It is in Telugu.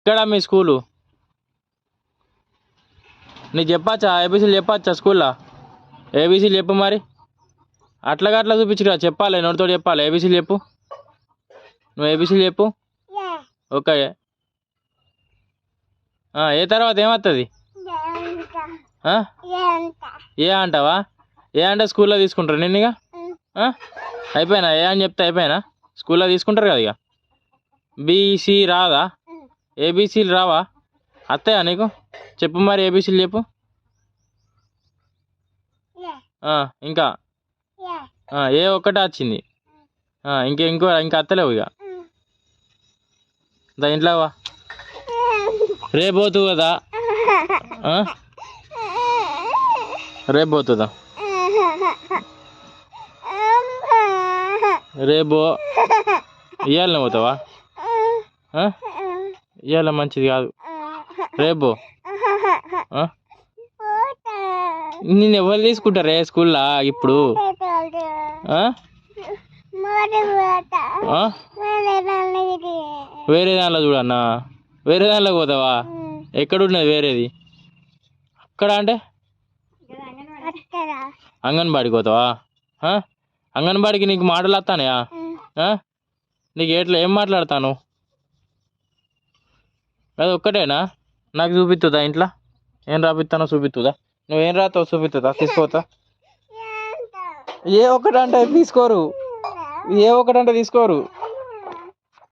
ఇక్కడ మీ స్కూలు నీకు చెప్పచ్చా ఏబీసీలు చెప్పచ్చా స్కూల్లో ఏబీసీలు చెప్పు మరి అట్లాగా అట్లా చూపించురా చెప్పాలి నోటితో చెప్పాలి ఏబీసీలు చెప్పు నువ్వు ఏబీసీలు చెప్పు ఓకే ఏ తర్వాత ఏమవుతుంది ఏ అంటావా ఏ అంటే స్కూల్లో తీసుకుంటారు నిన్ను ఇక అయిపోయినా ఏ అని చెప్తే అయిపోయినా స్కూల్లో తీసుకుంటారు కదా ఇక బీసీ రాదా ఏబీసీలు రావా అత్తయ్యా నీకు చెప్పు మరి ఏబీసీలు చెప్పు ఇంకా ఏ ఒక్కటే వచ్చింది ఇంకా అత్తలేవు ఇక దా ఇంట్లో వా రేపు పోతు కదా రేపు పోతుందా రేపు ఇవాళనే పోతావా ఇవాళ మంచిది కాదు రేపు నేను ఎవరు తీసుకుంటారే స్కూల్లో ఇప్పుడు వేరే దానిలో చూడన్నా వేరే దానిలోకి పోతావా ఎక్కడున్నది వేరేది అక్కడ అంటే అంగన్వాడికి పోతావా అంగన్వాడికి నీకు మాటలు వస్తానయా నీకు ఏం మాట్లాడతాను అది ఒక్కటేనా నాకు చూపిస్తుందా ఇంట్లో ఏం రాపిస్తానో చూపిస్తుందా నువ్వేం రాస్తావు చూపిస్తుందా తీసుకోతా ఏ ఒక్కటంటే తీసుకోరు ఏ ఒక్కటంటే తీసుకోరు